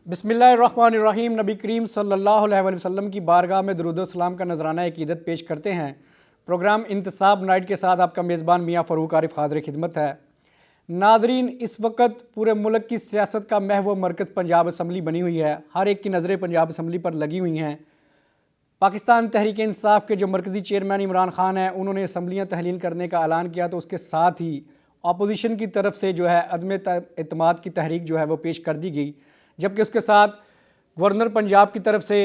बिस्मिल्लाहिर्रहमानिर्रहीम। नबी करीम सल्लल्लाहु अलैहि वसल्लम की बारगाह में दुरूद व सलाम का नजराना अक़ीदत पेश करते हैं। प्रोग्राम इंतसाब नाइट के साथ आपका मेज़बान मियाँ फ़रूक आरिफ हाज़िर खिदमत है। नादरीन, इस वक्त पूरे मुल्क की सियासत का महव मरकज़ पंजाब असम्बली बनी हुई है। हर एक की नज़रें पंजाब असम्बली पर लगी हुई हैं। पाकिस्तान तहरीक इंसाफ के जो मरकज़ी चेयरमैन इमरान खान हैं, उन्होंने असम्बलियाँ तहलील करने का ऐलान किया, तो उसके साथ ही अपोजिशन की तरफ से जो है अदम एतमाद की तहरीक जो है वो पेश कर दी गई, जबकि उसके साथ गवर्नर पंजाब की तरफ से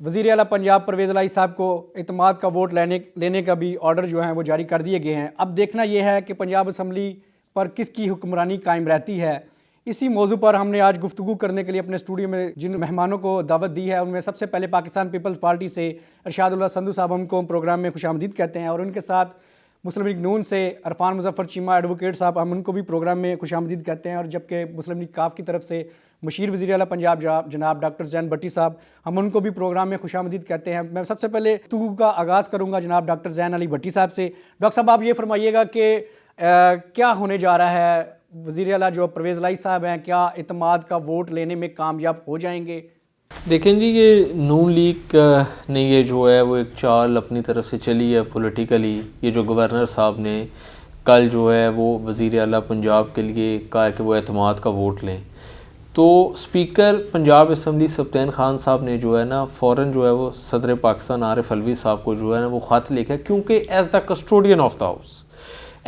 वज़ीर आला पंजाब परवेज़ इलाही साहब को एतमाद का वोट लेने का भी ऑर्डर जो हैं वो जारी कर दिए गए हैं। अब देखना यह है कि पंजाब असम्बली पर किसकी हुक्मरानी कायम रहती है। इसी मौजू पर हमने आज गुफ्तगू करने के लिए अपने स्टूडियो में जिन मेहमानों को दावत दी है, उनमें सबसे पहले पाकिस्तान पीपल्स पार्टी से अरशादुल्लाह संधू साहब हमको प्रोग्राम में खुशामदीद कहते हैं, और उनके साथ मुस्लिम लीग नून से अरफान मुजफ्फर चीमा एडवोकेट साहब, हम उनको भी प्रोग्राम में खुशामदीद कहते हैं। और जबकि मुस्लिम लीग काफ की तरफ से मशीर वज़ीर आला पंजाब जनाब डॉक्टर ज़ैन भट्टी साहब, हम उनको भी प्रोग्राम में खुशामदीद कहते हैं। मैं सबसे पहले गुफ्तगू का आगाज़ करूँगा जनाब डॉक्टर ज़ैन अली भट्टी साहब से। डॉक्टर साहब, आप ये फरमाइएगा कि क्या होने जा रहा है? वज़ीर आला जो परवेज़ इलाही साहब हैं, क्या एतमाद का वोट लेने में कामयाब हो जाएंगे? देखें जी, ये नून लीग ने ये जो है वो एक चाल अपनी तरफ से चली है पॉलिटिकली। ये जो गवर्नर साहब ने कल जो है वो वज़ीर आला पंजाब के लिए कहा कि वो एतमाद का वोट लें, तो स्पीकर पंजाब असम्बली सब्तैन खान साहब ने जो है ना फ़ौरन जो है वो सदर पाकिस्तान आरिफ अलवी साहब को जो है ना वो ख़त लिखा, क्योंकि as the custodian of the house,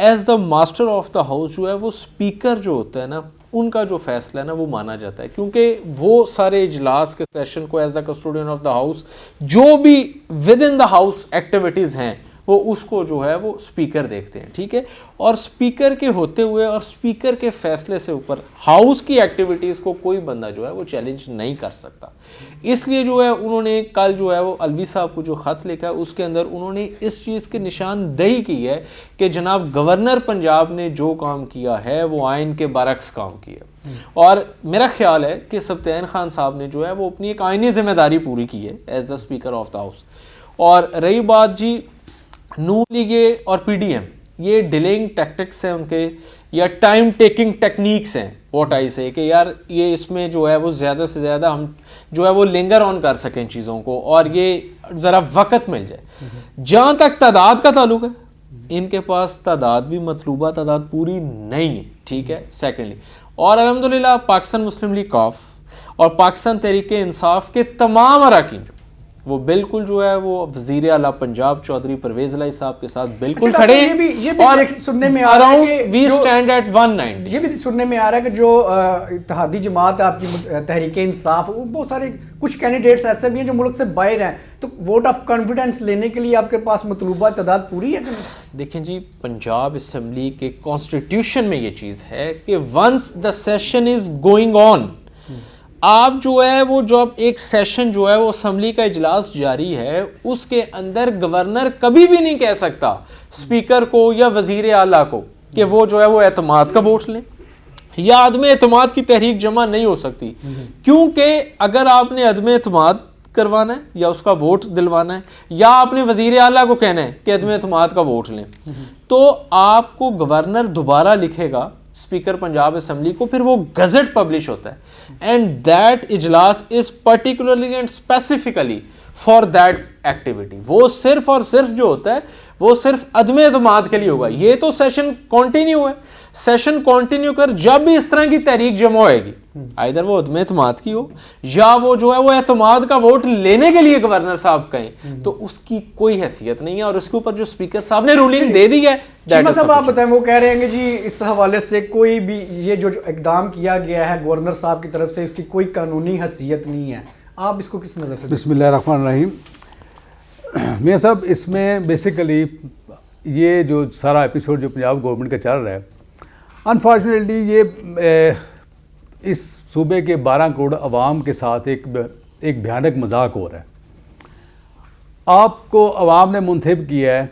as the master of the house जो है वो स्पीकर जो होता है ना, उनका जो फैसला है ना वो माना जाता है, क्योंकि वो सारे इजलास के सेशन को as the custodian of the house जो भी with in the house activities हैं वो उसको जो है वो स्पीकर देखते हैं, ठीक है। और स्पीकर के होते हुए और स्पीकर के फैसले से ऊपर हाउस की एक्टिविटीज़ को कोई बंदा जो है वो चैलेंज नहीं कर सकता। इसलिए जो है उन्होंने कल जो है वो अलवी साहब को जो ख़त लिखा है उसके अंदर उन्होंने इस चीज़ की निशानदेही की है कि जनाब गवर्नर पंजाब ने जो काम किया है वो आइन के बरक्स काम किया। और मेरा ख्याल है कि सब्तैन खान साहब ने जो है वो अपनी एक आइनी जिम्मेदारी पूरी की है as the speaker of the house. और रही बात जी नून लीग और पीडीएम, ये डिलेइंग टैक्टिक्स हैं उनके, या टाइम टेकिंग टेक्निक्स हैं व्हाट आई से, कि यार ये इसमें जो है वो ज़्यादा से ज़्यादा हम जो है वो लिंगर ऑन कर सकें चीज़ों को और ये ज़रा वक्त मिल जाए। जहाँ तक तादाद का ताल्लुक है, इनके पास तादाद भी मतलूबा तादाद पूरी नहीं है, ठीक है। सेकेंडली, और अल्हम्दुलिल्लाह पाकिस्तान मुस्लिम लीग काफ और पाकिस्तान तहरीक इंसाफ के तमाम अरकान वो बिल्कुल जो है वो वज़ीर आला पंजाब चौधरी परवेज़ इलाही साहब के साथ बिल्कुल खड़े हैं। ये भी और सुनने में आ रहा है कि वी स्टैंड एट 190। ये भी सुनने में आ रहा है कि जो इत्तेहादी जमात है आपकी तहरीक इंसाफ, बहुत सारे कुछ कैंडिडेट्स ऐसे भी हैं जो मुल्क से बाहर हैं, तो वोट ऑफ कॉन्फिडेंस लेने के लिए आपके पास मतलूबा तादाद पूरी है? देखें जी, पंजाब असम्बली के कॉन्स्टिट्यूशन में ये चीज़ है कि once the session is going on, आप जो है वो जब एक सेशन जो है वो असम्बली का इजलास जारी है उसके अंदर गवर्नर कभी भी नहीं कह सकता स्पीकर को या वजीर आला को कि वो जो है वो एतमाद का वोट लें या अदम एतमाद की तहरीक जमा नहीं हो सकती, क्योंकि अगर आपने अदम एतमाद करवाना है या उसका वोट दिलवाना है या आपने वजीर आला को कहना है कि अदम एतमाद का वोट लें, तो आपको गवर्नर दोबारा लिखेगा स्पीकर पंजाब असम्बली को, फिर वो गजट पब्लिश होता है एंड दैट इजलास is particularly and specifically for that activity. वो सिर्फ और सिर्फ जो होता है वो सिर्फ अदम एतमाद के लिए होगा। ये तो सेशन कंटिन्यू है, सेशन कंटिन्यू कर जब भी इस तरह की तहरीक जमा होएगी, आइदर वो अदम एतमाद की हो या वो जो है वो एतमाद का वोट लेने के लिए गवर्नर साहब कहें, तो उसकी कोई हैसियत नहीं है। और उसके ऊपर जो स्पीकर साहब ने रूलिंग दे दी है, साहब आप बताएं, वो कह रहे हैं कि जी इस हवाले से कोई भी ये जो इकदाम किया गया है गवर्नर साहब की तरफ से, इसकी कोई कानूनी हैसियत नहीं है। आप इसको किस नज़र से? बिस्मिल्लाहिर्रहमानिर्रहीम। मियां साहब, इसमें बेसिकली ये जो सारा एपिसोड जो पंजाब गवर्नमेंट का चल रहा है, अनफॉर्चुनेटली ये इस सूबे के 12 करोड़ अवाम के साथ एक भयानक मजाक हो रहा है। आपको अवाम ने मुंतखब किया है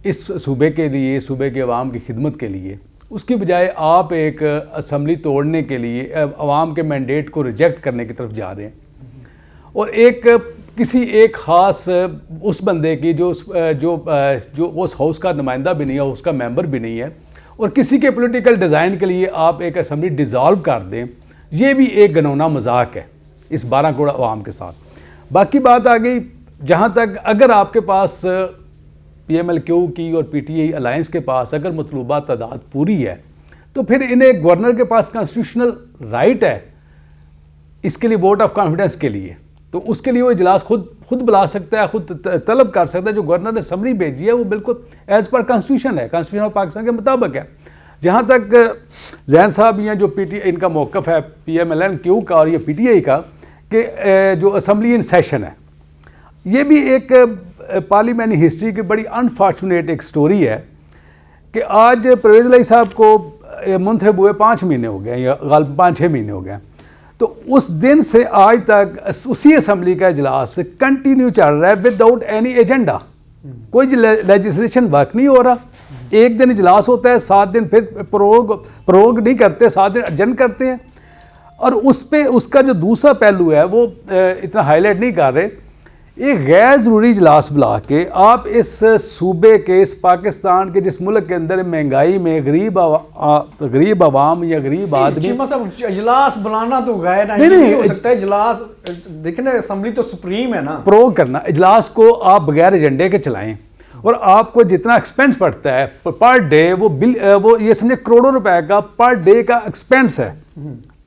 इस सूबे के लिए, सूबे के अवाम की खिदमत के लिए, उसकी बजाय आप एक असम्बली तोड़ने के लिए अवाम के मैंडेट को रिजेक्ट करने की तरफ जा रहे हैं। और एक किसी एक ख़ास उस बंदे की जो उस हाउस का नुमाइंदा भी नहीं है, उसका मेंबर भी नहीं है, और किसी के पॉलिटिकल डिज़ाइन के लिए आप एक असम्बली डिज़ोल्व कर दें ये भी एक घनौना मजाक है इस 12 करोड़ अवाम के साथ। बाकी बात आ गई जहाँ तक अगर आपके पास PMLQ की और PTI अलायंस के पास अगर मतलूबा तादाद पूरी है तो फिर इन्हें गवर्नर के पास कॉन्स्टिट्यूशनल राइट है इसके लिए वोट ऑफ कॉन्फिडेंस के लिए, तो उसके लिए वो इजलास खुद बुला सकता है, खुद तलब कर सकता है। जो गवर्नर ने समरी भेजी है वो बिल्कुल एज पर कॉन्स्टिट्यूशन है, कॉन्स्टिट्यूशन ऑफ पाकिस्तान के मुताबिक है। जहाँ तक जैन साहब या जो PTI इनका मौक़िफ़ है PMLQ का और ये PTI का कि जो असम्बली इन सेशन है, ये भी एक पार्लियामेंट्री हिस्ट्री की बड़ी अनफॉर्चुनेट एक स्टोरी है कि आज परवेज़ इलाही साहब को मुंतखब हुए 5 महीने हो गए या गालिब 5-6 महीने हो गए, तो उस दिन से आज तक उसी असम्बली का इजलास कंटिन्यू चल रहा है विदाउट एनी एजेंडा। कोई लेजिस्लेशन वर्क नहीं हो रहा। एक दिन इजलास होता है, 7 दिन फिर प्रोग नहीं करते, 7 दिन अर्जन करते हैं। और उस पे उसका जो दूसरा पहलू है वो इतना हाईलाइट नहीं कर रहे। एक गैर ज़रूरी इजलास बुला के आप इस सूबे के, इस पाकिस्तान के जिस मुल्क के अंदर महंगाई में गरीब आवाम या गरीब आदमी, इजलास बुलाना तो गैर नहीं हो सकता। इजलास देखने असम्बली तो सुप्रीम है ना, प्रोग करना इजलास को आप बगैर एजेंडे के चलाएं और आपको जितना एक्सपेंस पड़ता है पर डे वो ये समझे करोड़ों रुपए का पर डे का एक्सपेंस है।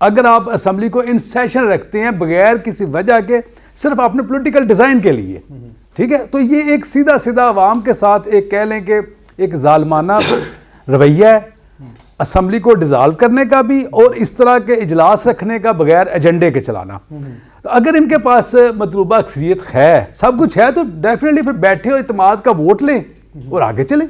अगर आप असम्बली को इन सेशन रखते हैं बगैर किसी वजह के सिर्फ अपने पॉलिटिकल डिज़ाइन के लिए, ठीक है, तो ये एक सीधा सीधा अवाम के साथ एक कह लें कि एक जालमाना रवैया है, असम्बली को डिज़ाल्व करने का भी और इस तरह के इजलास रखने का बगैर एजेंडे के चलाना। तो अगर इनके पास मतलूबा अक्सरियत है, सब कुछ है, तो डेफिनेटली फिर बैठे और इत्मीनान का वोट लें और आगे चलें,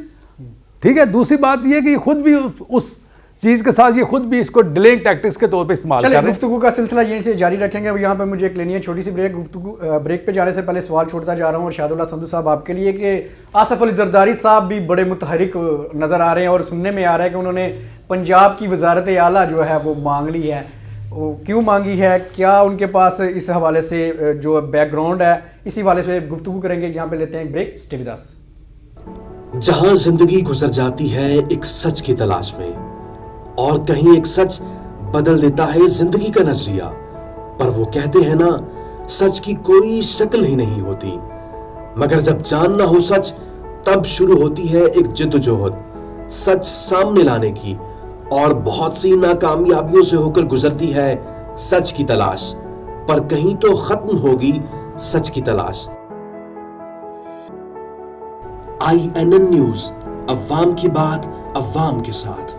ठीक है। दूसरी बात यह कि खुद भी उस चीज़ के साथ ये खुद भी इसको डिलेइंग टैक्टिक्स के तौर पे इस्तेमाल कर रहे हैं। गुफ्तगू का सिलसिला यहीं से जारी रखेंगे। अब यहाँ पे मुझे एक लेनी है छोटी सी ब्रेक। ब्रेक पे जाने से पहले सवाल छोड़ता जा रहा हूँ अरशादुल्लाह संधू साहब आपके लिए कि आसफ अली जरदारी साहब भी बड़े मुतहरिक नज़र आ रहे हैं और सुनने में आ रहा है कि उन्होंने पंजाब की वजारत आला जो है वो मांग ली है। वो क्यों मांगी है, क्या उनके पास इस हवाले से जो बैकग्राउंड है, इसी हवाले से गुफ्तगू करेंगे। यहाँ पे लेते हैं ब्रेक, स्टे विद अस। जहां जिंदगी गुजर जाती है एक सच की तलाश में और कहीं एक सच बदल देता है जिंदगी का नजरिया, पर वो कहते हैं ना, सच की कोई शक्ल ही नहीं होती, मगर जब जानना हो सच तब शुरू होती है एक जिद्दोजहद सच सामने लाने की, और बहुत सी नाकामयाबियों से होकर गुजरती है सच की तलाश, पर कहीं तो खत्म होगी सच की तलाश। INN न्यूज, अव्वाम की बात अव्वाम के साथ।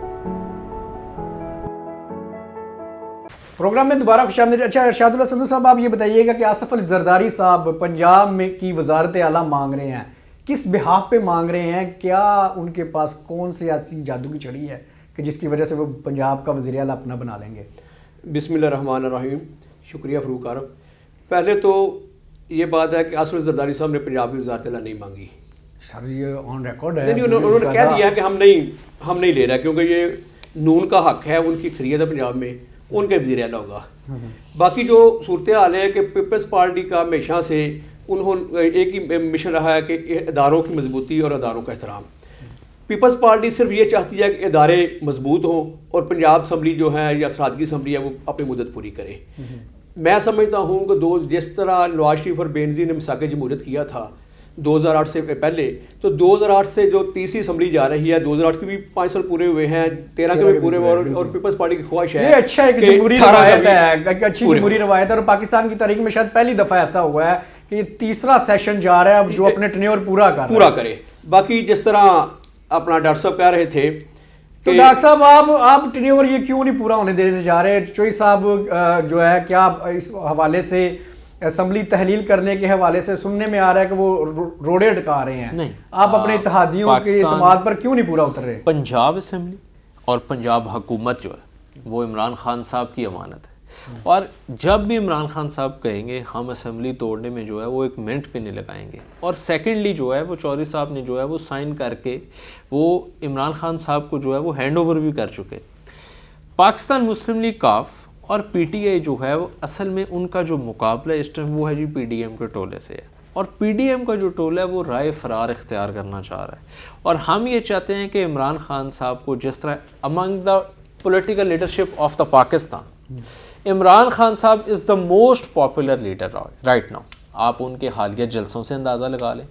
प्रोग्राम में दोबारा खुशामदीद। अच्छा अरशादुल्लाह संधू साहब, आप ये बताइएगा कि आसफ अली जरदारी साहब पंजाब में की वजारत आला मांग रहे हैं, किस बिहाफ पे मांग रहे हैं? क्या उनके पास कौन सी ऐसी जादू की छड़ी है कि जिसकी वजह से वो पंजाब का वज़ीर आला अपना बना लेंगे? बिस्मिल्लाहिर्रहमानिर्रहीम। शुक्रिया फ़रूक आरब। पहले तो ये बात है कि आसफ अली जरदारी साहब ने पंजाब की वजारत आला नहीं मांगी। सर ये ऑन रिकॉर्ड है। नहीं, उन्होंने कह दिया कि हम नहीं ले रहे, क्योंकि ये नून का हक है, उनकी अक्सरियत है पंजाब में, उनके वज़ीर आला होगा। बाकी जो सूरत हाल है कि पीपल्स पार्टी का हमेशा से उन्होंने एक ही मिशन रहा है कि इदारों की मजबूती और इदारों का एहतराम। पीपल्स पार्टी सिर्फ ये चाहती है कि इदारे मजबूत हों और पंजाब असम्बली जो है या सरादगी असम्बली है वो अपनी मुद्दत पूरी करे। मैं समझता हूँ कि जिस तरह नवाज शरीफ और बेनज़ीर ने मिसाक़ जमहूरियत किया था 2008 से पहले, तो 2008 से जो तीसरी असम्बली जा रही है, 2008 के भी 5 साल पूरे हुए हैं, 13 के भी पूरे हुए, और पीपल्स पार्टी की ख्वाहिश है, ये अच्छा है कि जमहूरी रवायत है, एक अच्छी जमहूरी रवायत है। और पाकिस्तान की तारीख में शायद पहली दफ़ा ऐसा हुआ है कि तीसरा सेशन जा रहा है जो अपने टेन्योर पूरा करे। बाकी जिस तरह अपना डॉक्टर साहब कह रहे थे, तो डॉक्टर साहब आप टेन्योर ये क्यों नहीं पूरा होने देने जा रहे? चोई साहब जो है, क्या इस हवाले से असम्बली तहलील करने के हवाले से सुनने में आ रहा है कि वो रोड़े अटका रहे हैं? नहीं, आप अपने इत्तेहादियों के इत्तेमाद पर क्यों नहीं पूरा उतर रहे? पंजाब असम्बली और पंजाब हुकूमत जो है वो इमरान खान साहब की अमानत है, और जब भी इमरान खान साहब कहेंगे हम असम्बली तोड़ने में जो है वो 1 मिनट पे नहीं लगाएंगे। और सेकेंडली जो है वो चौधरी साहब ने जो है वो साइन करके वो इमरान खान साहब को जो है वो हैंड ओवर भी कर चुके। पाकिस्तान मुस्लिम लीग काफ और PTI जो है वो असल में उनका जो मुकाबला इस टाइम वो है जी PDM के टोले से है, और PDM का जो टोला है वो राय फरार इख्तियार करना चाह रहा है। और हम ये चाहते हैं कि इमरान खान साहब को जिस तरह among the political leadership of the Pakistan Imran Khan साहब is the most popular leader right now. आप उनके हालिया जलसों से अंदाज़ा लगा लें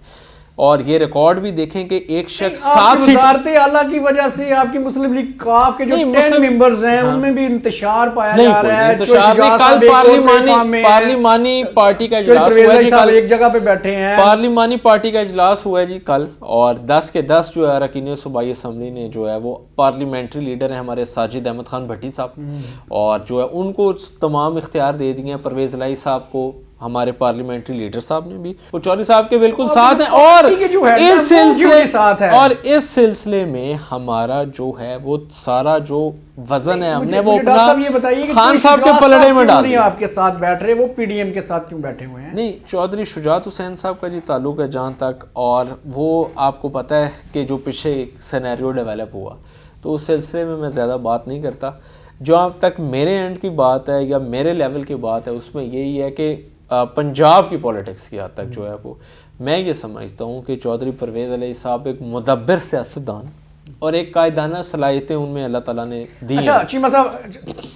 और ये रिकॉर्ड भी देखें कि एक शख्स 7 सीट वज़ारत आला की वजह से आपकी मुस्लिम लीग काफ के जो 10 मेंबर्स हैं उनमें भी इंतशार पाया जा रहा है। इंतशार नहीं, कल पार्लिमानी पार्टी का इजलास हुआ है जी, कल एक जगह पे बैठे हैं, पार्लिमानी पार्टी का इजलास हुआ है जी कल, और 10 के 10 जो है अरकान सूबाई असम्बली ने जो है वो पार्लियामेंट्री लीडर हैं हमारे साजिद अहमद खान भट्टी साहब, और जो है उनको तमाम इख्तियार दे दिए हैं। परवेज़ इलाही साहब को हमारे पार्लियामेंट्री लीडर साहब ने भी, वो चौधरी साहब के बिल्कुल साथ हैं, और इस सिलसिले में हमारा जो है वो सारा जो वजन है हमने वो अपना खान साहब के पलड़े में डाल दिया। आपके साथ बैठ रहे, वो पीडीएम के साथ क्यों बैठे हुए हैं? नहीं, चौधरी शुजात हुसैन साहब का जी ताल्लुक है जहाँ तक, और वो आपको पता है कि जो पीछे सिनेरियो डेवलप हुआ, तो उस सिलसिले में मैं ज़्यादा बात नहीं करता। जहाँ तक मेरे एंड की बात है या मेरे लेवल की बात है, उसमें यही है कि पंजाब की पॉलिटिक्स की हद तक जो है वो मैं ये समझता हूँ कि चौधरी परवेज़ इलाही साहब एक मुदब्बिर सियासतदान और एक कायदाना सलाहियतें उनमें अल्लाह ताला ने दी। अच्छा चीमा साहब,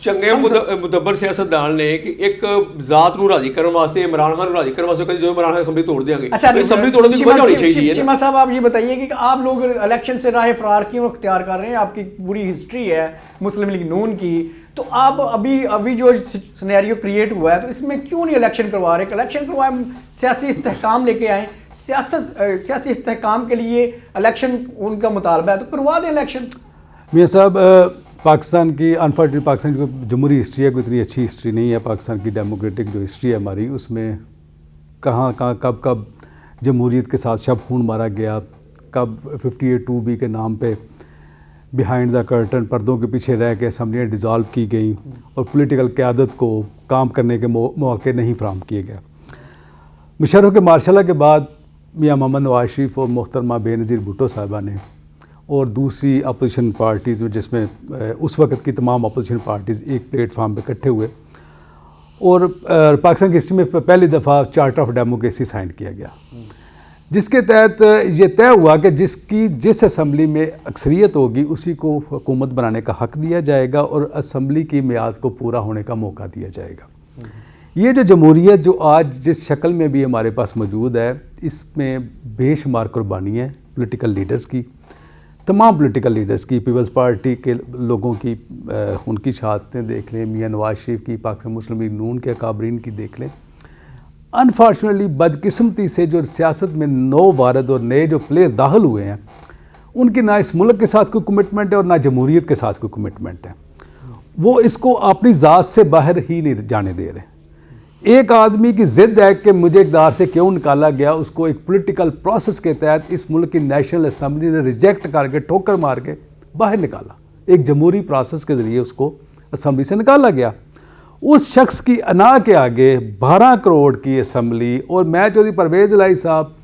चंगे मुदब्बर सियासतदान ने कि एक जात ਨੂੰ राजी करने वास्ते, इमरान खान ਨੂੰ राजी करने वास्ते जो इमरान खान असेंबली तोड़ देंगे, असेंबली तोड़ने की वजह होनी चाहिए। चीमा साहब आप ये बताइए कि आप लोग इलेक्शन से राह फरार क्यों इख्तियार कर रहे हैं? आपकी पूरी हिस्ट्री है मुस्लिम लीग नून की, तो आप अभी जो सिनेरियो क्रिएट हुआ है तो इसमें क्यों नहीं इलेक्शन करवा रहे? इलेक्शन करवाए, सियासी इस्तेहकाम लेके आए, सियासी इस्तेहकाम के लिए इलेक्शन उनका मुतालबा है तो करवा दें इलेक्शन। मियाँ साहब, पाकिस्तान की अनफॉर्चुनेटली पाकिस्तान की जमहूरी हिस्ट्री है, कोई इतनी अच्छी हिस्ट्री नहीं है। पाकिस्तान की डेमोक्रेटिक जो हिस्ट्री है हमारी, उसमें कहाँ कब जमहूरियत के साथ शब खून मारा गया, कब 58(2)B के नाम पे बिहाइंड द कर्टन पर्दों के पीछे रह के असम्बलियाँ डिज़ोल्व की गई और पॉलिटिकल क़यादत को काम करने के मौके नहीं फराहम किए गए। मुशर्रफ के मार्शल के बाद मियाँ मोहम्मद नवाज शरीफ और मोहतरमा बेनज़ीर भुट्टो साहिबा ने और दूसरी अपोजिशन पार्टीज़ में, जिसमें उस वक़्त की तमाम अपोजिशन पार्टीज़ एक प्लेटफार्म पे इकट्ठे हुए और पाकिस्तान की हिस्ट्री में पहली दफ़ा चार्टर ऑफ डेमोक्रेसी साइन किया गया, जिसके तहत ये तय हुआ कि जिस असम्बली में अक्सरियत होगी उसी को हुकूमत बनाने का हक़ दिया जाएगा और असम्बली की मियाद को पूरा होने का मौका दिया जाएगा। ये जो जमहूरियत जो आज जिस शक्ल में भी हमारे पास मौजूद है, इसमें बेशुमार कुर्बानियाँ पॉलिटिकल लीडर्स की, तमाम पॉलिटिकल लीडर्स की, पीपल्स पार्टी के लोगों की, उनकी शहादतें देख लें, मियाँ नवाज शरीफ की, पाकिस्तान मुस्लिम लीग नून के अकाबरीन की देख लें। अनफॉर्चुनेटली बदकिस्मती से जो सियासत में नौ वारद और नए जो प्लेयर दाखिल हुए हैं, उनकी ना इस मुल्क के साथ कोई कमिटमेंट है और ना जमहूरियत के साथ कोई कमिटमेंट है। वो इसको अपनी ज़ात से बाहर ही नहीं जाने दे रहे। एक आदमी की ज़िद है कि मुझे इक़्तिदार से क्यों निकाला गया, उसको एक पॉलिटिकल प्रोसेस के तहत इस मुल्क की नेशनल असम्बली ने रिजेक्ट करके ठोकर मार के बाहर निकाला। एक जमहूरी प्रोसेस के ज़रिए उसको असम्बली से निकाला गया। उस शख्स की अना के आगे 12 करोड़ की असम्बली, और मैं चौधरी परवेज़ इलाही साहब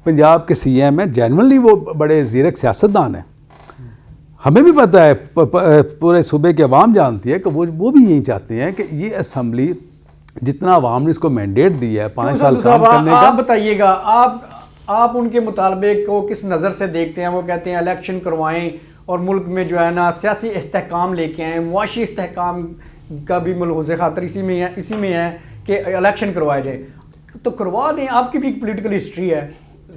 पंजाब के CM हैं, जेन्युइनली वो बड़े ज़ीरक सियासतदान हैं। हमें भी पता है, पूरे सूबे की आवाम जानती है कि वो भी यही चाहते हैं कि ये असम्बली जितना आवाम ने इसको मैंडेट दिया है 5 साल काम करने का। आप बताइएगा, आप उनके मुतालबे को किस नज़र से देखते हैं? वो कहते हैं इलेक्शन करवाएं और मुल्क में जो है ना सियासी इस्तेहकाम लेके आएँ, मुआशी इस्तेहकाम का भी मलहूज़ खातर इसी में है कि इलेक्शन करवाए जाए, तो करवा दें। आपकी भी पॉलिटिकल हिस्ट्री है।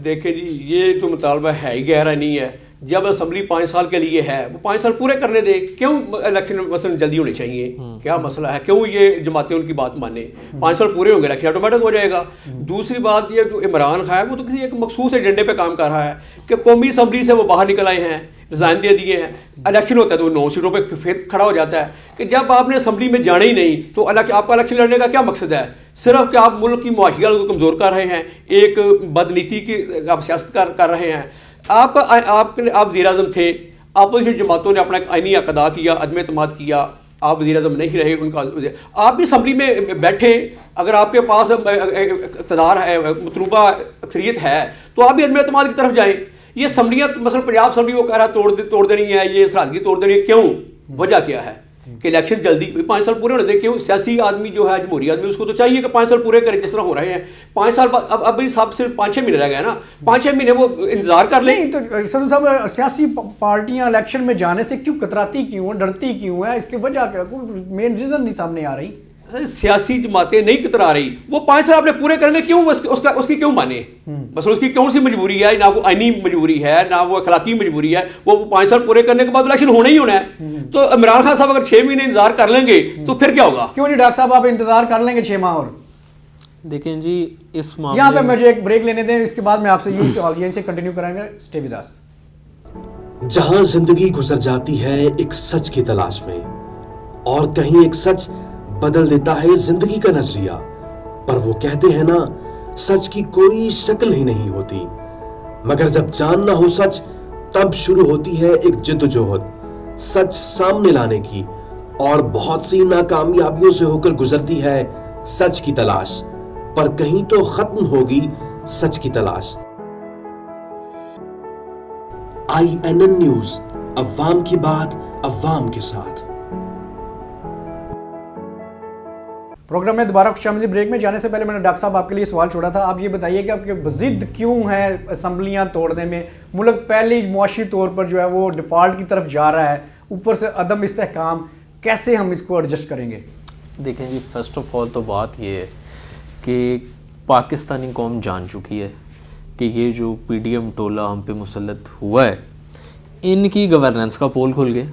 देखिए जी, ये तो मुतालबा है ही गहरा नहीं है। जब असम्बली 5 साल के लिए है, वो 5 साल पूरे करने दे। क्यों इलेक्शन मसलन जल्दी होने चाहिए? क्या मसला है? क्यों ये जमातें उनकी बात माने? 5 साल पूरे होंगे, इलेक्शन ऑटोमेटिक हो जाएगा। दूसरी बात, ये जो इमरान खान है वो तो किसी एक मखसूस एजेंडे पे काम कर रहा है कि कौमी असम्बली से वो बाहर निकल आए हैं, रिज़ाइन दे दिए हैं। इलेक्शन होता है तो 9 सीटों पर फिर खड़ा हो जाता है कि जब आपने असम्बली में जाना ही नहीं तो आपका इलेक्शन लड़ने का क्या मकसद है? सिर्फ कि आप मुल्क की मुआशी को कमज़ोर कर रहे हैं, एक बदनीति की आप सियासत कर रहे हैं। आप वज़ीर आज़म थे, अपोजिशन जमातों ने अपना एक आइनी हक़ अदा किया, अदम एतमाद किया, आप वज़ीर आज़म नहीं रहे, उनका आप भी असम्बली में बैठे। अगर आपके पास इक़्तिदार है, मतलूबा अक्सरियत है, तो आप भी अदम एतमाद की तरफ जाएँ। ये असम्बलियाँ मसलन पंजाब असम्बली वो कह रहा है तोड़ देनी है, ये सरादगी तोड़ देनी है। क्यों? वजह क्या है कि इलेक्शन जल्दी 5 साल पूरे होने दें? क्यों? सियासी आदमी जो है, जमहूरी आदमी, उसको तो चाहिए कि 5 साल पूरे करें, जिस तरह हो रहे हैं। 5 साल बाद अब हिसाब से 5-6 महीने रह गए ना, 5-6 महीने वो इंतजार कर लें। नहीं तो सर साहब, सियासी पार्टियां इलेक्शन में जाने से क्यों कतराती क्यों हैं, डरती क्यों है? इसकी वजह क्या? कोई मेन रीज़न नहीं सामने आ रही। सियासी जमातें नहीं कतरा रही, वो 5 साल आपने पूरे करने क्यों उसकी क्यों माने? बस उसकी कौन सी मजबूरी है? ना वो आईनी मजबूरी है, ना वो अखलाकी मजबूरी है। वो 5 साल पूरे करने के बाद इलेक्शन होना ही होना है। तो इमरान खान साहब अगर 6 महीने इंतजार कर लेंगे तो फिर क्या होगा? क्यों नहीं डॉक्टर साहब, आप इंतजार कर लेंगे 6 माह और? देखें जी, इस मामले यहाँ पे मुझे एक ब्रेक लेने दें, इसके बाद मैं आपसे यही से कंटिन्यू कराएंगे। Stay with us. जहां जिंदगी गुजर जाती है एक सच की तलाश में, और कहीं एक सच बदल देता है जिंदगी का नजरिया। पर वो कहते हैं ना, सच की कोई शक्ल ही नहीं होती, मगर जब जानना हो सच तब शुरू होती है एक जिद्दोजहद सच सामने लाने की। और बहुत सी नाकामयाबियों से होकर गुजरती है सच की तलाश, पर कहीं तो खत्म होगी सच की तलाश। INN न्यूज, अव्वाम की बात अव्वाम के साथ। प्रोग्राम में दोबारा खुशामदीद। ब्रेक में जाने से पहले मैंने डॉक्टर साहब आपके लिए सवाल छोड़ा था। आप ये बताइए कि आपके जिद क्यों है असम्बलियां तोड़ने में? मुल्क पहले ही मुआशी तौर पर जो है वो डिफ़ॉल्ट की तरफ जा रहा है, ऊपर से अदम इस्तेहकाम, कैसे हम इसको एडजस्ट करेंगे? देखें जी, फर्स्ट ऑफ ऑल तो बात ये है कि पाकिस्तानी कौम जान चुकी है कि ये जो PDM टोला हम पे मुसल्लत हुआ है, इनकी गवर्नेंस का पोल खुल गया।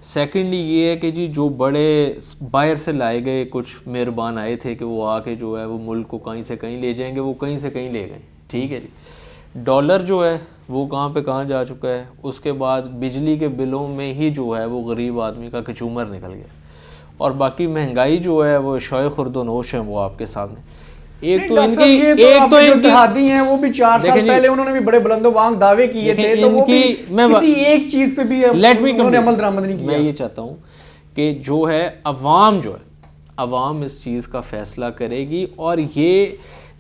सेकेंडली ये है कि जी जो बड़े बाहर से लाए गए कुछ मेहरबान आए थे कि वो आके जो है वो मुल्क को कहीं से कहीं ले जाएंगे, वो कहीं से कहीं ले गए। ठीक है जी, डॉलर जो है वो कहाँ पे कहाँ जा चुका है। उसके बाद बिजली के बिलों में ही जो है वो गरीब आदमी का कचूमर निकल गया, और बाकी महंगाई जो है वो शोए खुर्दोनोश है वो आपके सामने। एक तो इनकी हादी हैं, वो भी 4 साल पहले उन्होंने भी बड़े बुलंदोबांग दावे किए थे, तो वो भी किसी एक चीज पे भी उन्होंने अमल दरामद नहीं किया। मैं ये चाहता हूँ कि जो है अवाम इस चीज़ का फैसला करेगी। और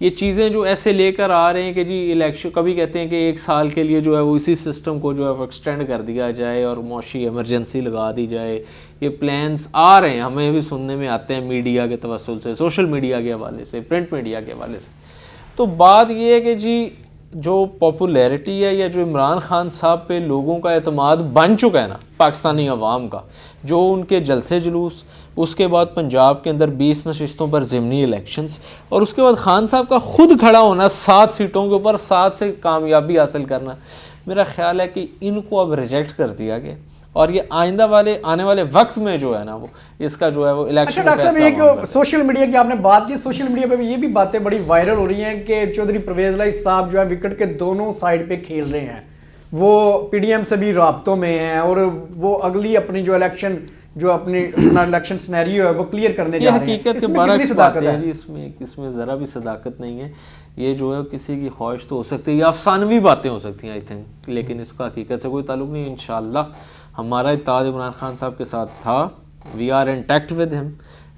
ये चीज़ें जो ऐसे लेकर आ रहे हैं कि जी इलेक्शन, कभी कहते हैं कि 1 साल के लिए जो है वो इसी सिस्टम को जो है वो एक्सटेंड कर दिया जाए और मौशी इमरजेंसी लगा दी जाए, ये प्लान्स आ रहे हैं, हमें भी सुनने में आते हैं मीडिया के तवस्सुल से, सोशल मीडिया के हवाले से, प्रिंट मीडिया के हवाले से। तो बात ये है कि जी जो पॉपुलैरिटी है या जो इमरान खान साहब पे लोगों का एतमाद बन चुका है ना पाकिस्तानी अवाम का, जो उनके जलसे जुलूस, उसके बाद पंजाब के अंदर 20 नशिस्तों पर ज़िमनी इलेक्शंस, और उसके बाद खान साहब का खुद खड़ा होना 7 सीटों के ऊपर 7 से कामयाबी हासिल करना, मेरा ख्याल है कि इनको अब रिजेक्ट कर दिया गया। और ये आने वाले वक्त में जो है ना वो इसका जो है वो इलेक्शन। अच्छा डॉक्टर साहब, एक सोशल मीडिया की आपने बात की, सोशल मीडिया पे भी ये भी बातें बड़ी वायरल हो रही हैं कि चौधरी परवेज इलाही साहब जो है विकेट के दोनों साइड पे खेल रहे हैं, वो PDM से भी राब्तों में हैं, और वो अगली अपनी जो इलेक्शन अपना इलेक्शन सिनेरियो है वो क्लियर करने जा रहे हैं। हकीकत के बारक्स बात है जी, इसमें ज़रा भी सदाकत नहीं है। ये जो है किसी की ख्वाहिश तो हो सकती है या अफसानवी बातें हो सकती हैं आई थिंक, लेकिन इसका हकीकत से कोई ताल्लुक नहीं। इंशाअल्लाह हमारा इत्तेहाद इमरान खान साहब के साथ था, we are intact with him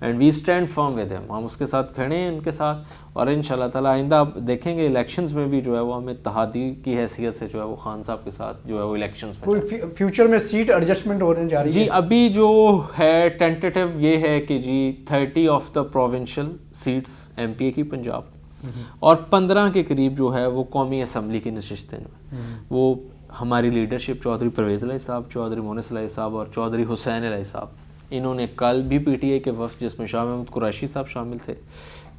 and we stand firm with him, हम उसके साथ खड़े हैं उनके साथ, और इंशाल्लाह ताला आइंदा आप देखेंगे इलेक्शंस में भी जो है वो हमें इत्तेहादी की हैसियत से जो है वो खान साहब के साथ जो है वो इलेक्शंस में फ्यूचर में सीट एडजस्टमेंट होने जा रही है। जी अभी जो है टेंटेटिव ये है कि जी 30 of the provincial seats MPA की पंजाब, और 15 के करीब जो है वो कौमी असम्बली की नशिस्तें वो हमारी लीडरशिप चौधरी परवेज़ इलाही साहब, चौधरी मोनिस इलाही साहब और चौधरी हुसैन इलाही साहब, इन्होंने कल भी PTI के वफ़द जिसमें शाह महमूद कुरैशी साहब शामिल थे,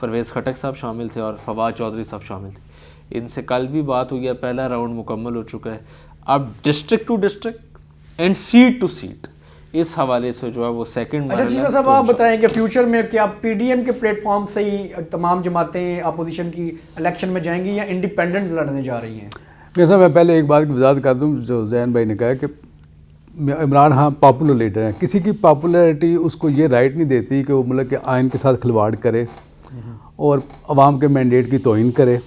परवेज़ खटक साहब शामिल थे और फवाद चौधरी साहब शामिल थे, इनसे कल भी बात हुई है। पहला राउंड मुकम्मल हो चुका है। अब district to district and seat to seat इस हवाले से जो है वो सेकंड। अच्छा चीज़ साहब आप बताएं कि फ्यूचर में क्या PDM के प्लेटफॉर्म से ही तमाम जमातें अपोजिशन की इलेक्शन में जाएंगी या इंडिपेंडेंट लड़ने जा रही हैं? जैसा मैं पहले एक बात की वजाहत कर दूं, जो जैन भाई ने कहा कि इमरान खान पॉपुलर लीडर हैं, किसी की पॉपुलैरिटी उसको ये राइट नहीं देती कि वो मुल्क के आइन के साथ खिलवाड़ करे और अवाम के मैंडेट की तौहीन करे।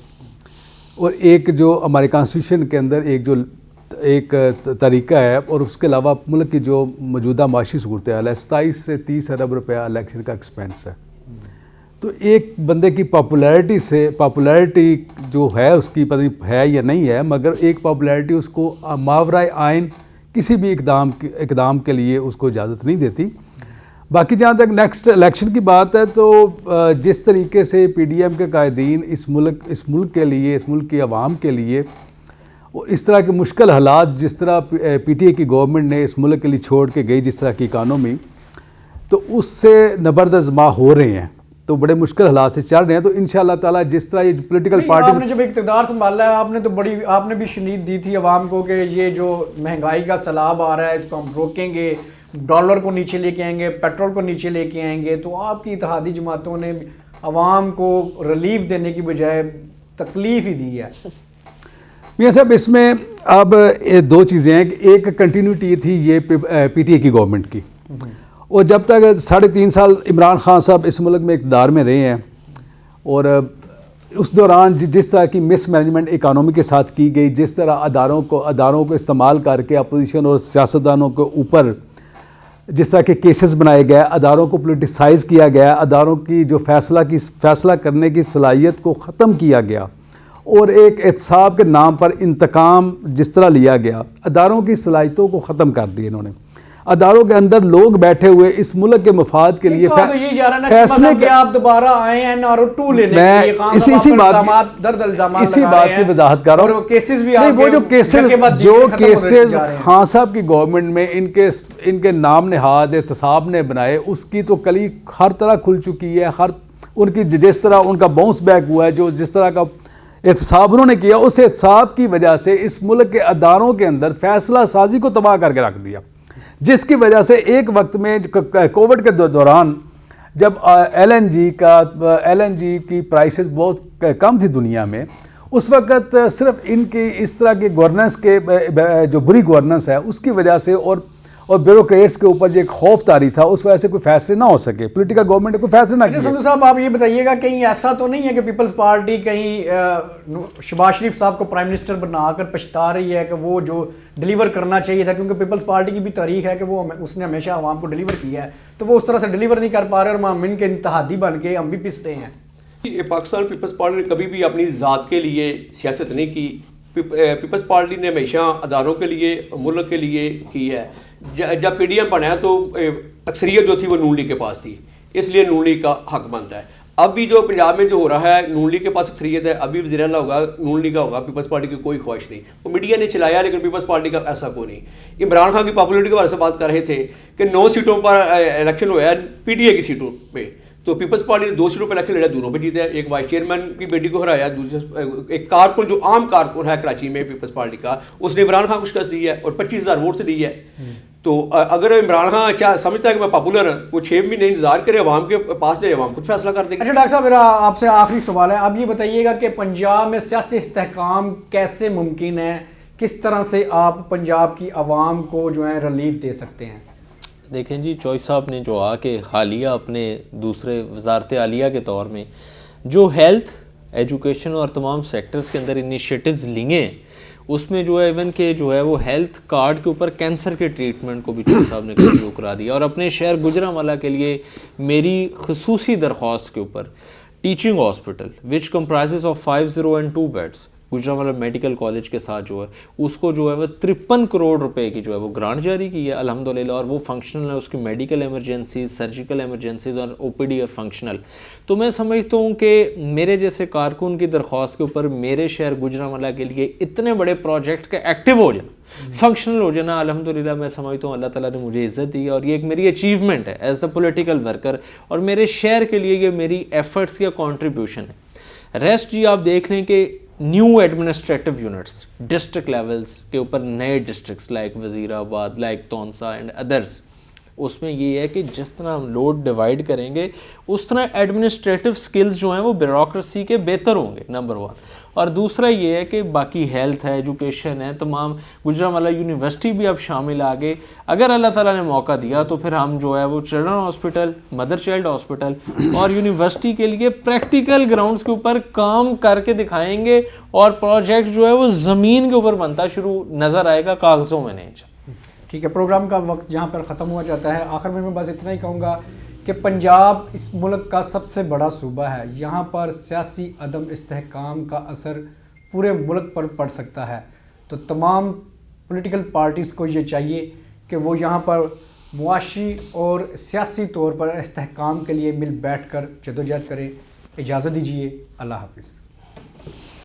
और एक जो हमारे कॉन्स्टिट्यूशन के अंदर एक तरीका है, और उसके अलावा मुल्क की जो मौजूदा माशी सूरत हाल है, 27 से 30 अरब रुपया इलेक्शन का एक्सपेंस है। तो एक बंदे की पॉपुलैरिटी जो है उसकी पता नहीं है या नहीं है, मगर एक पॉपुलैरिटी उसको मावराए आइन किसी भी इकदाम के लिए उसको इजाज़त नहीं देती। बाकी जहाँ तक नेक्स्ट इलेक्शन की बात है, तो जिस तरीके से PDM के कायदीन इस मुल्क के लिए, इस मुल्क की आवाम के लिए इस तरह के मुश्किल हालात, जिस तरह PTI की गवर्नमेंट ने इस मुल्क के लिए छोड़ के गई, जिस तरह की इकानमी, तो उससे नबर्द-ए-ज़मा हो रहे हैं, तो बड़े मुश्किल हालात से चल रहे हैं। तो इंशाअल्लाह ताला जिस तरह ये पोलिटिकल पार्टी आपने जब इक़्तिदार संभाला है आपने भी शनीद दी थी अवाम को कि ये जो महंगाई का सैलाब आ रहा है इसको हम रोकेंगे, डॉलर को नीचे लेके आएंगे, पेट्रोल को नीचे लेके आएंगे, तो आपकी इत्तेहादी जमातों ने अवाम को रिलीफ देने की बजाय तकलीफ ही दी है। मियां साहब, इसमें अब दो चीज़ें हैं कि एक कंटिन्यूटी थी ये पीटीए की गवर्नमेंट की, और जब तक 3.5 साल इमरान खान साहब इस मुल्क में इक़्तिदार में रहे हैं और उस दौरान जिस तरह की मिसमैनेजमेंट इकानमी के साथ की गई, जिस तरह अदारों को इस्तेमाल करके अपोजिशन और सियासतदानों के ऊपर जिस तरह के केसेस बनाए गए, अदारों को पोलिटिसाइज़ किया गया, अदारों की जो फैसला करने की सलाहियत को ख़त्म किया गया और एक एहतसाब के नाम पर इंतकाम जिस तरह लिया गया, अदारों की सलाहियतों को ख़त्म कर दिया इन्होंने। अदारोों के अंदर लोग बैठे हुए इस मुल्क के मफाद के लिए फैसले के आप दोबारा आए हैं NRO2 लेने मैं इसी बात की वजाहत कर रहा हूँ। केसेस भी नहीं, वो जो केसेस खान साहब की गवर्नमेंट में इनके नाम नेहाद एहतसाब ने बनाए, उसकी तो कली हर तरह खुल चुकी है। हर उनकी जिस तरह उनका बाउंस बैक हुआ है, जो जिस तरह का एहतसाब उन्होंने किया, उस एहतसाब की वजह से इस मुल्क के अदारों के अंदर फैसला साजी को तबाह करके रख दिया, जिसकी वजह से एक वक्त में कोविड के दौरान जब LNG की प्राइसेस बहुत कम थी दुनिया में, उस वक्त सिर्फ इनकी इस तरह की गवर्नेंस के जो बुरी गवर्नेंस है उसकी वजह से और ब्यूरोक्रेट्स के ऊपर जो एक खौफ तारी था, उस वजह से कोई फैसले ना हो सके, पॉलिटिकल गवर्नमेंट ने कोई फैसले ना किए। संधू साहब, आप ये बताइएगा कहीं ऐसा तो नहीं है कि पीपल्स पार्टी कहीं शहबाज शरीफ साहब को प्राइम मिनिस्टर बनाकर पछता रही है कि वो जो डिलीवर करना चाहिए था, क्योंकि पीपल्स पार्टी की भी तारीख है कि वो उसने हमेशा आवाम को डिलीवर किया है, तो वो उस तरह से डिलीवर नहीं कर पा रहे और हम इनके इत्तेहादी बन के हम भी पिसते हैं। ये पाकिस्तान पीपल्स पार्टी ने कभी भी अपनी ज़ात के लिए सियासत नहीं की। पीपल्स पार्टी ने हमेशा अदारों के लिए, मुल्क के लिए की है। जब PDM बनाया तो अक्सरियत जो थी वो नून लीग के पास थी, इसलिए नून लीग का हक बनता है। अब भी जो पंजाब में जो हो रहा है, नून लीग के पास अक्सरियत है, अभी वज़ीर आला होगा नून लीग का होगा, पीपल्स पार्टी की कोई ख्वाहिश नहीं। वो मीडिया ने चलाया, लेकिन पीपल्स पार्टी का ऐसा कोई नहीं। इमरान खान की पॉपुलरिटी के बारे से बात कर रहे थे कि 9 सीटों पर इलेक्शन हुआ है PTA की सीटों पर, तो पीपल्स पार्टी ने 2 सीटों पर इलेक्शन लड़ा, दोनों पे जीते हैं। एक वाइस चेयरमैन की बेटी को हराया, दूसरे एक कारकुन जो आम कारकुन है कराची में पीपल्स पार्टी का, उसने इमरान खान को शिकस्त दी है और 25,000 वोट से दी है। तो अगर इमरान खान अच्छा समझता है कि मैं पॉपुलर हूँ, वो 6 महीने इंतजार करे, अवाम के पास जाए, अवाम खुद फैसला कर देगी। अच्छा डॉक्टर साहब, मेरा आपसे आखिरी सवाल है, आप ये बताइएगा कि पंजाब में सियासी इस्तेहकाम कैसे मुमकिन है, किस तरह से आप पंजाब की आवाम को जो है रिलीफ दे सकते हैं? देखें जी, चॉइस साहब ने जो आके हालिया अपने दूसरे वजारत आलिया के तौर में जो हेल्थ, एजुकेशन और तमाम सेक्टर्स के अंदर इनिशिएटिव्स लिए हैं, उसमें जो है इवन के जो है वो हेल्थ कार्ड के ऊपर कैंसर के ट्रीटमेंट को भी चॉइस साहब ने शुरू करा दिया। और अपने शहर गुजरांवाला के लिए मेरी खसूसी दरख्वास्त के ऊपर teaching hospital which comprises of 502 beds Gujranwala medical college के साथ जो है उसको जो है वो 53 करोड़ रुपए की जो है वो ग्रांट जारी की है अल्हम्दुलिल्लाह, और वो फंक्शनल है। उसकी मेडिकल एमरजेंसीज, सर्जिकल एमरजेंसीज और OPD और फंक्शनल। तो मैं समझता हूँ कि मेरे जैसे कारकुन की दरख्वास्त के ऊपर मेरे शहर गुजरांवाला के लिए इतने बड़े प्रोजेक्ट के एक्टिव हो जाना, फंक्शनल हो जाना, अल्हम्दुलिल्लाह मैं समझता हूँ अल्लाह ताला ने मुझे इज़्ज़त दी है और ये एक मेरी अचीवमेंट है एज द पॉलिटिकल वर्कर, और मेरे शहर के लिए ये मेरी एफर्ट्स या कॉन्ट्रीब्यूशन है। रेस्ट जी आप देख लें कि new administrative units district levels के ऊपर नए districts like Wazirabad, like Taunsa and others, उसमें ये है कि जिस तरह हम लोड डिवाइड करेंगे उस तरह एडमिनिस्ट्रेटिव स्किल्स जो हैं वो ब्यूरोक्रेसी के बेहतर होंगे, नंबर 1। और दूसरा ये है कि बाकी हेल्थ है, एजुकेशन है, तमाम गुजरांवाला यूनिवर्सिटी भी अब शामिल आ गए। अगर अल्लाह ताला ने मौका दिया तो फिर हम जो है वो children hospital, mother child hospital और यूनिवर्सिटी के लिए प्रैक्टिकल ग्राउंड्स के ऊपर काम करके दिखाएंगे और प्रोजेक्ट जो है वो ज़मीन के ऊपर बनता शुरू नज़र आएगा, कागज़ों में नहीं। ठीक है, प्रोग्राम का वक्त यहाँ पर ख़त्म हुआ जाता है। आखिर में मैं बस इतना ही कहूँगा कि पंजाब इस मुल्क का सबसे बड़ा सूबा है, यहाँ पर सियासी अदम इस्तेहकाम का असर पूरे मुल्क पर पड़ सकता है। तो तमाम पॉलिटिकल पार्टीज़ को ये चाहिए कि वो यहाँ पर मुआशी और सियासी तौर पर इस्तेहकाम के लिए मिल बैठ कर जदोजहद करें। इजाज़त दीजिए, अल्लाह हाफ़िज़।